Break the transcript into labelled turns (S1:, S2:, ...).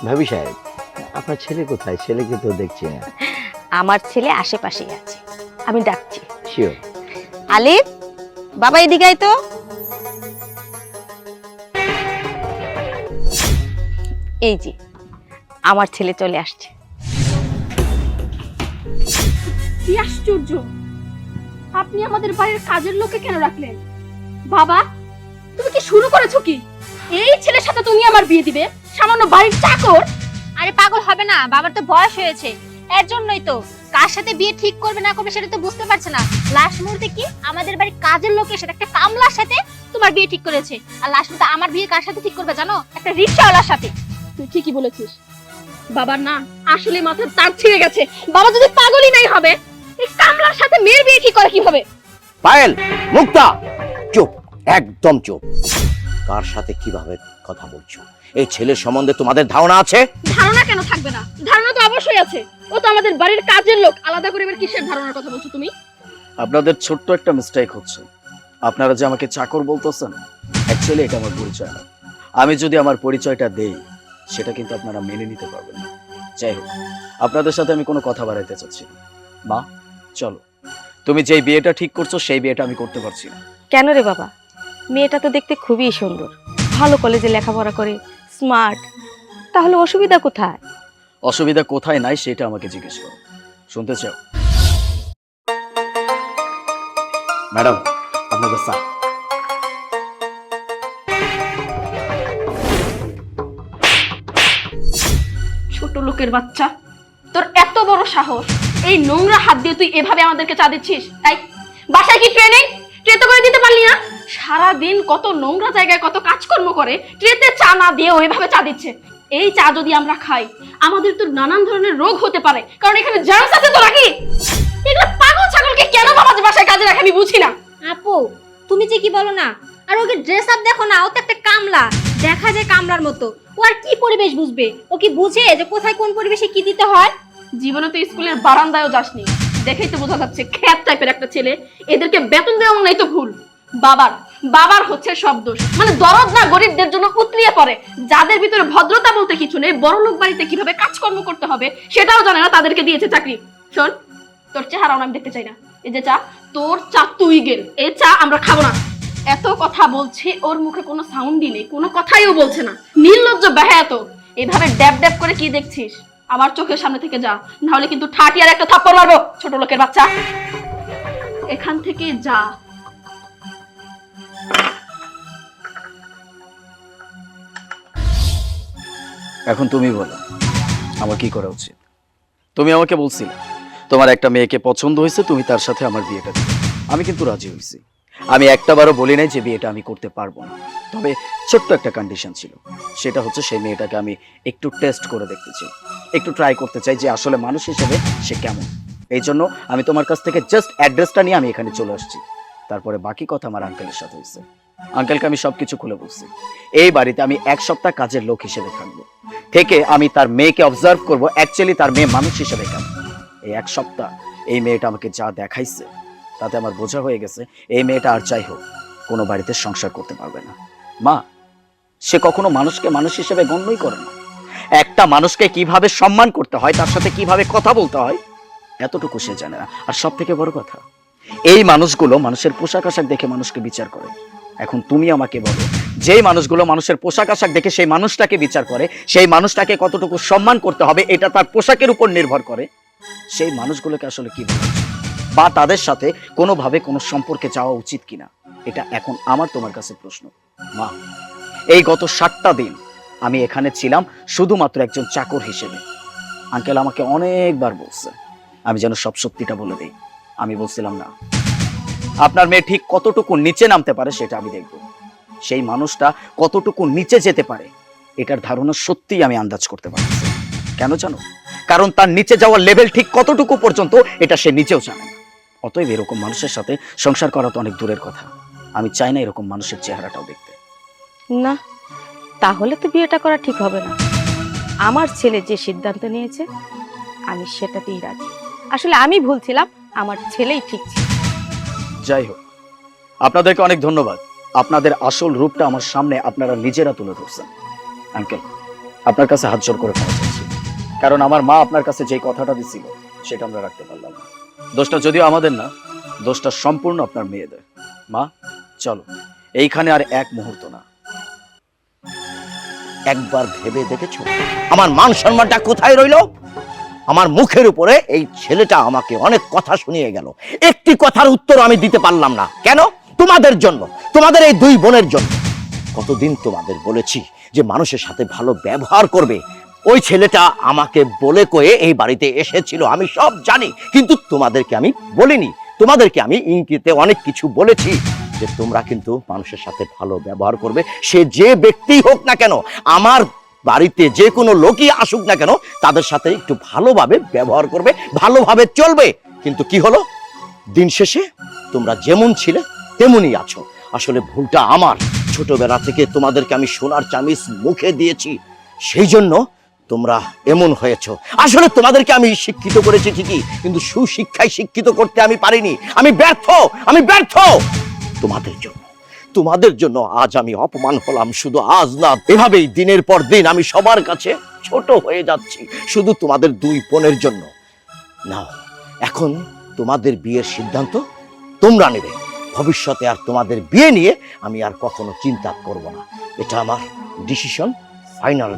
S1: ভাবি সাহেব, আপনার ছেলে কোথায়? ছেলেকে তো দেখছি না।
S2: আমার ছেলে আশেপাশেই আছে, আমি ডাকছি।
S1: শিওর।
S2: আলিফ, বাবা এদিকে আয় তো। এই যে আমার ছেলে চলে আসছে।
S3: কি আশ্চর্য, আপনি আমাদের বাড়ির কাজের লোককে কেন রাখলেন? বাবা, তুমি কি শুরু করেছো কি? এই ছেলের সাথে তুমি আমার বিয়ে দিবে? সামান্য বাড়ির চাকর?
S4: আরে পাগল হবে না, বাবার তো বয়স হয়েছে, এর জন্যই তো। কার সাথে বিয়ে ঠিক করবে না করবে সেটা তো বুঝতে পারছে না। লাস্ট মুহূর্তে কি আমাদের বাড়ির কাজের লোকের সাথে, একটা কামলার সাথে তোমার বিয়ে ঠিক করেছে। আর লাস্ট মুহূর্তে আমার বিয়ে কার সাথে ঠিক করবে জানো? একটা রিকশাওয়ালার সাথে।
S3: তুই ঠিকই বলেছিস। বাবার না আসলে মাথার তার ছিঁড়ে গেছে। বাবা যদি পাগলই নাই হবে, এই কামলার সাথে মেয়ের বিয়ে ঠিক করে কিভাবে?
S1: পায়েল, মুক্তা, চুপ, একদম চুপ। কার সাথে কিভাবে কথা বলছো? এই ছেলের সম্বন্ধে তোমাদের ধারণা আছে?
S3: ধারণা কেন থাকবে না? ধারণা তো অবশ্যই আছে। ও তো আমাদের বাড়ির কাজের লোক। আলাদা করে এবার কিসের ধারণার কথা বলছো তুমি?
S5: আপনাদের ছোট্ট একটা মিস্টেক হচ্ছে। আপনারা যে আমাকে চাকর বলতেছেন, অ্যাকচুয়ালি এটা আমার পরিচয় না। আমি যদি আমার পরিচয়টা দেই, সেটা কিন্তু আপনারা মেনে নিতে পারবেন না। যাই হোক, আপনাদের সাথে আমি কোনো কথা বাড়াইতে চাচ্ছি না। মা, চলো। তুমি যেই বিয়েটা ঠিক করছো সেই বিয়েটা আমি করতে পারছি না।
S2: কেন রে বাবা? মেয়েটা তো দেখতে খুবই সুন্দর, ভালো কলেজে লেখাপড়া করে, স্মার্ট। তাহলে অসুবিধা কোথায়?
S5: অসুবিধা কোথায় নাই সেটা আমাকে জিজ্ঞেস করো। শুনতে চাও? ম্যাডাম, আপনাদের স্যার।
S3: ছোট লোকের বাচ্চা, তোর এত বড় সাহস! এই নোংরা হাত দিয়ে তুই এভাবে আমাদেরকে চা দিচ্ছিস? তাই বাসায় কি ট্রেনিং ট্রেতে করে দিতে পারলি না? সারা দিন কত নোংরা জায়গায় কত কাজকর্ম করে, ট্রেতে চা না দিয়ে ওইভাবে চা দিচ্ছে। এই চা যদি আমরা খাই, আমাদের তো নানান ধরনের রোগ হতে পারে, কারণ এখানে জার্মস আছে তো নাকি? এগুলো পাগল ছাগলকে কেন বাবা বাসায় কাজে রাখে আমি বুঝি না।
S4: আপু, তুমি যে কি বলো না? আর ওকে ড্রেস আপ দেখো না, ও তো একটা কামলা, দেখা যায় কামলার মতো। ও আর কি পরিবেশ বুঝবে? ও কি বুঝে যে কোথায় কোন পরিবেশে কি দিতে হয়?
S3: জীবনে তো স্কুলের বারান্দায়ও যাসনি, দেখেই তো বোঝা যাচ্ছে খ্যাত টাইপের একটা ছেলে। এদেরকে বেতন দেওয়া নাই তো ভুল। বাবার হচ্ছে সব দোষ। মানে দরদ না গরিবদের জন্য উতলিয়ে পড়ে। যাদের ভিতরে ভদ্রতা বলতে কিছু নেই, বড় লোক বাড়িতে কিভাবে কাজকর্ম করতে হবে সেটাও জানে না, তাদেরকে দিয়েছে চাকরি। শোন, তোর চেহারাও আমি দেখতে চাই না। এই যে চা, তোর চা তুই গেল, এই চা আমরা খাবো না। এত কথা বলছে, ওর মুখে কোনো সাউন্ডই নেই, কোনো কথাইও বলছে না। নির্লজ্জ বেহায়া তো। এভাবে ড্যাব ড্যাব করে কি দেখছিস? আমার চোখের সামনে থেকে যা, নাহলে কিন্তু ঠাটি আর একটা থাপ্পড় মারবো। ছোট লোকের বাচ্চা, এখান থেকে যা।
S5: এখন তুমি বলো, আমার কি করা উচিত? তুমি আমাকে বলছিলে তোমার একটা মেয়েকে পছন্দ হয়েছে, তুমি তার সাথে আমার বিয়েটা দিবে। আমি কিন্তু রাজি হয়েছি। আমি একটাবারও বলি নাই যে বিয়েটা আমি করতে পারবো না। তবে ছোট্ট একটা কন্ডিশন ছিল, সেটা হচ্ছে সেই মেয়েটাকে আমি একটু টেস্ট করে দেখতে চাই, একটু ট্রাই করতে চাই যে আসলে মানুষ হিসেবে সে কেমন। এই জন্য আমি তোমার কাছ থেকে জাস্ট অ্যাড্রেসটা নিয়ে আমি এখানে চলে আসছি। তারপরে বাকি কথা আমার আঙ্কেলের সাথে হয়েছে। আঙ্কেলকে আমি সবকিছু খুলে বলছি। এই বাড়িতে আমি 1 সপ্তাহ কাজের লোক হিসেবে থাকবো, থেকে আমি তার মেয়েকে অবজার্ভ করবো অ্যাকচুয়ালি তার মেয়ে মানুষ হিসেবে কেমন। এই 1 সপ্তাহ এই মেয়েটা আমাকে যা দেখাইছে, তাতে আমার বোঝা হয়ে গেছে এই মেয়েটা আর যাই হোক কোনো বাড়িতে সংসার করতে পারবে না। মা, সে কখনো মানুষকে মানুষ হিসেবে গণ্যই করে না। একটা মানুষকে কিভাবে সম্মান করতে হয়, তার সাথে কিভাবে কথা বলতে হয়, এতটুকু সে জানে না। আর সব থেকে বড় কথা, এই মানুষগুলো মানুষের পোশাক আশাক দেখে মানুষকে বিচার করে। এখন তুমি আমাকে বলো, যেই মানুষগুলো মানুষের পোশাক আশাক দেখে সেই মানুষটাকে বিচার করে, সেই মানুষটাকে কতটুকু সম্মান করতে হবে এটা তার পোশাকের উপর নির্ভর করে। সেই মানুষগুলোকে আসলে কি বলা উচিত, বা তাদের সাথে কোনোভাবে কোনো সম্পর্কে যাওয়া উচিত কিনা, এটা এখন আমার তোমার কাছে প্রশ্ন। মা, এই গত 7টা দিন আমি এখানে ছিলাম শুধুমাত্র একজন চাকর হিসেবে। আঙ্কেল আমাকে অনেকবার বলছে আমি যেন সব সত্যিটা বলে দিই। আমি বলছিলাম না, আপনার মেয়ে ঠিক কতটুকু নিচে নামতে পারে সেটা আমি দেখব। সেই মানুষটা কতটুকু নিচে যেতে পারে এটার ধারণা সত্যিই আমি আন্দাজ করতে পারছি। কেন জানো? কারণ তার নিচে যাওয়ার লেভেল ঠিক কতটুকু পর্যন্ত এটা সে নিজেও জানে না। অতএব এরকম মানুষের সাথে সংসার করা তো অনেক দূরের কথা। আমি চাই না এরকম মানুষের চেহারাটাও দেখতে।
S2: না, তাহলে তো বিয়েটা করা ঠিক হবে না। আমার ছেলে যে সিদ্ধান্ত নিয়েছে আমি সেটাতেই রাজি। আসলে আমি ভুল ছিলাম, আমার ছেলেই ঠিক ছিল।
S5: যাই হোক, আপনাদেরকে অনেক ধন্যবাদ। আপনাদের আসল রূপটা আমার সামনে আপনারা নিজেরা তুলে ধরছেন। আঙ্কেল, আপনার কাছে হাত জোর করে ক্ষমা চাচ্ছি, কারণ আমার মা আপনার কাছে যে কথাটা দিছিল সেটা আমরা রাখতে পারলাম না। দোষটা যদিও আমাদের না, দোষটা সম্পূর্ণ আপনার মেয়েদের। মা চলো, এইখানে আর এক মুহূর্ত না।
S1: একবার ভেবে দেখেছো আমার মান সম্মানটা কোথায় রইলো? আমার মুখের উপরে এই ছেলেটা আমাকে অনেক কথা শুনিয়ে গেল, একটি কথার উত্তর আমি দিতে পারলাম না। কেন? তোমাদের জন্য, তোমাদের এই দুই বোনের জন্য। কতদিন তোমাদের বলেছি যে মানুষের সাথে ভালো ব্যবহার করবে। ওই ছেলেটা আমাকে বলে কয়ে এই বাড়িতে এসেছিল, আমি সব জানি, কিন্তু তোমাদেরকে আমি বলিনি। তোমাদেরকে আমি ইঙ্গিতে অনেক কিছু বলেছি যে তোমরা কিন্তু মানুষের সাথে ভালো ব্যবহার করবে, সে যে ব্যক্তি হোক না কেন, আমার বাড়িতে যে কোনো লোকই আসুক না কেন, তাদের সাথে একটু ভালোভাবে ব্যবহার করবে, ভালোভাবে চলবে। কিন্তু কি হলো? দিন শেষে তোমরা যেমন ছিলে তেমনই আছো। আসলে ভুলটা আমার। ছোটবেলা থেকে তোমাদেরকে আমি সোনার চামিচ মুখে দিয়েছি, সেই জন্য তোমরা এমন হয়েছো। আসলে তোমাদেরকে আমি শিক্ষিত করেছি ঠিকই, কিন্তু সুশিক্ষায় শিক্ষিত করতে আমি পারিনি। আমি ব্যর্থ, আমি ব্যর্থ। তোমাদের জন্য আজ আমি অপমান হলাম। শুধু আজ না, এভাবেই দিনের পর দিন আমি সবার কাছে ছোট হয়ে যাচ্ছি, শুধু তোমাদের দুই বোনের জন্য। নাও, এখন তোমাদের বিয়ের সিদ্ধান্ত তোমরা নেবে। ভবিষ্যতে আর তোমাদের বিয়ে নিয়ে আমি আর কখনো চিন্তা করব না। এটা আমার ডিসিশন, ফাইনাল।